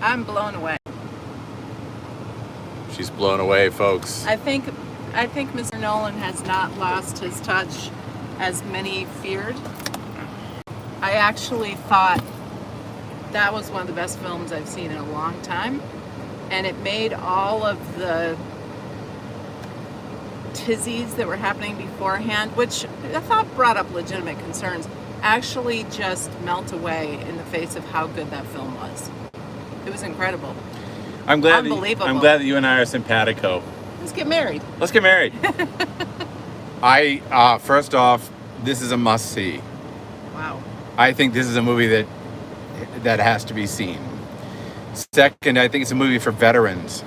I'm blown away. She's blown away, folks. I think Mr. Nolan has not lost his touch as many feared. I actually thought that was one of the best films I've seen in a long time, and it made all of the tizzies that were happening beforehand, which I thought brought up legitimate concerns, actually just melt away in the face of how good that film was. It was incredible. Unbelievable. I'm glad that you and I are simpatico. Let's get married. Let's get married. First off, this is a must-see. Wow. I think this is a movie that has to be seen. Second, I think it's a movie for veterans.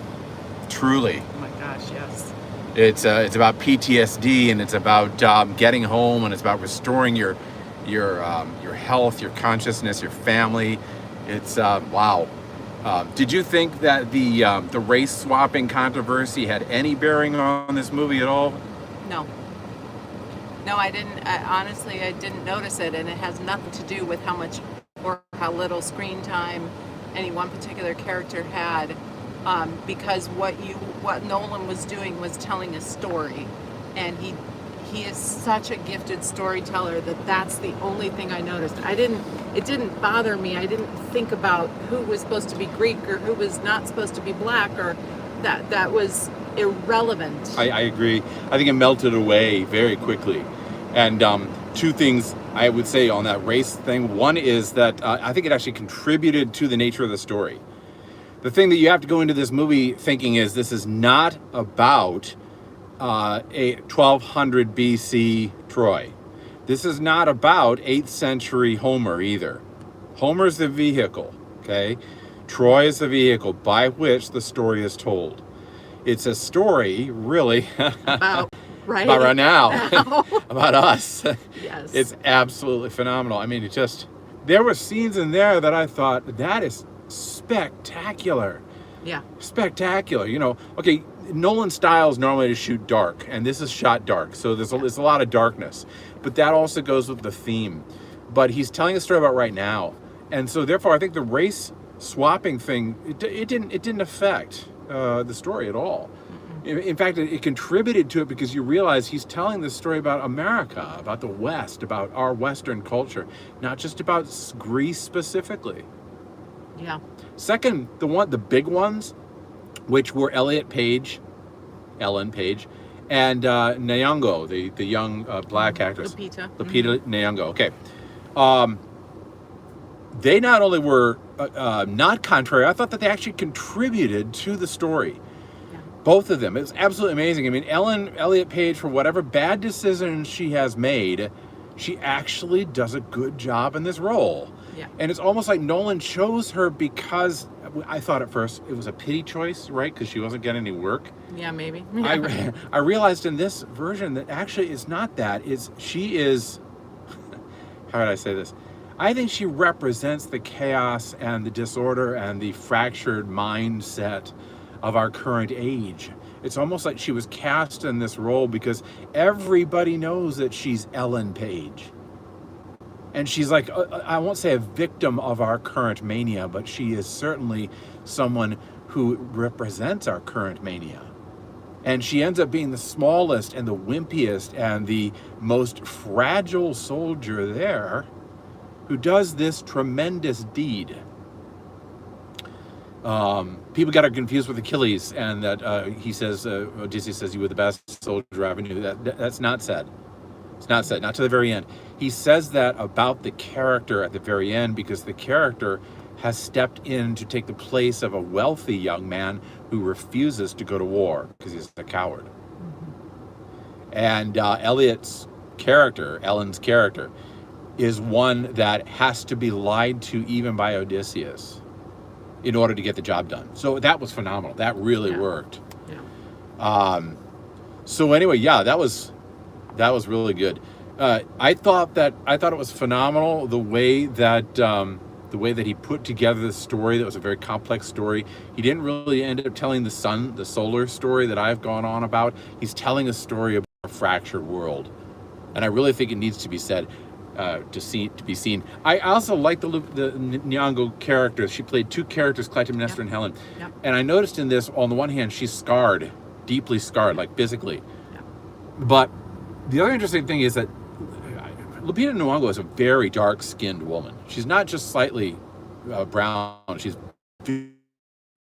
Truly. Oh my gosh, yes. It's about PTSD, and it's about getting home, and it's about restoring your health, your consciousness, your family. It's wow. Did you think that the race swapping controversy had any bearing on this movie at all? No, I didn't. Honestly, I didn't notice it, and it has nothing to do with how much or how little screen time any one particular character had, because what Nolan was doing was telling a story, and he is such a gifted storyteller that's the only thing I noticed. It didn't bother me. I didn't think about who was supposed to be Greek or who was not supposed to be black, or that was irrelevant. I agree. I think it melted away very quickly. And two things I would say on that race thing. One is that I think it actually contributed to the nature of the story. The thing that you have to go into this movie thinking is this is not about a 1200 BC Troy. This is not about 8th century Homer either. Homer's the vehicle, okay? Troy is the vehicle by which the story is told. It's a story, really, About right now, about us. Yes. It's absolutely phenomenal. I mean, there were scenes in there that I thought, that is spectacular. Yeah. Spectacular. Okay, Nolan's style is normally to shoot dark, and this is shot dark, so there's a lot of darkness. But that also goes with the theme. But he's telling a story about right now. And so therefore, I think the race swapping thing, it didn't affect the story at all. In fact, it contributed to it because you realize he's telling this story about America, about the West, about our Western culture, not just about Greece specifically. Yeah. Second, the big ones, which were Ellen Page, and Nyong'o, the young black actress. Lupita Nyong'o. Okay. They not only were not contrary, I thought that they actually contributed to the story. Yeah. Both of them. It was absolutely amazing. I mean, Elliot Page, for whatever bad decisions she has made, she actually does a good job in this role. Yeah. And it's almost like Nolan chose her because I thought at first it was a pity choice, right? Because she wasn't getting any work. Yeah, maybe. I realized in this version that actually it's not that. She is, how would I say this? I think she represents the chaos and the disorder and the fractured mindset of our current age. It's almost like she was cast in this role because everybody knows that she's Ellen Page. And she's like, I won't say a victim of our current mania, but she is certainly someone who represents our current mania. And she ends up being the smallest and the wimpiest and the most fragile soldier there, who does this tremendous deed. People got her confused with Achilles, and that Odysseus says, you were the best soldier I ever knew. That's not said. It's not said, not to the very end. He says that about the character at the very end because the character has stepped in to take the place of a wealthy young man who refuses to go to war because he's a coward. Mm-hmm. And Ellen's character, is one that has to be lied to even by Odysseus in order to get the job done. So that was phenomenal. That really worked. Yeah. So anyway, yeah, that was really good. I thought it was phenomenal the way that he put together the story. That was a very complex story. He didn't really end up telling the solar story that I've gone on about. He's telling a story about a fractured world, and I really think it needs to be said. to be seen. I also like the Nyong'o character. She played two characters, Clytemnestra and Helen. Yep. And I noticed in this, on the one hand, she's scarred, deeply scarred, like physically. Yep. But the other interesting thing is that Lupita Nyong'o is a very dark-skinned woman. She's not just slightly brown. She's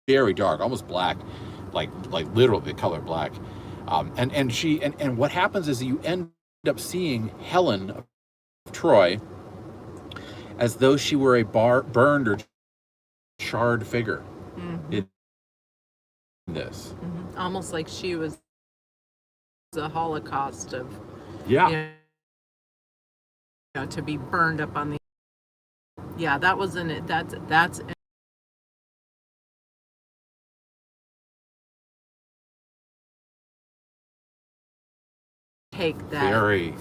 very dark, almost black, like literally the color black. And what happens is you end up seeing Helen of Troy as though she were a burned or charred figure in this. Mm-hmm. Almost like she was the Holocaust of, Yeah. To be burned up on the. Yeah, that was in it. That's. Take that. Very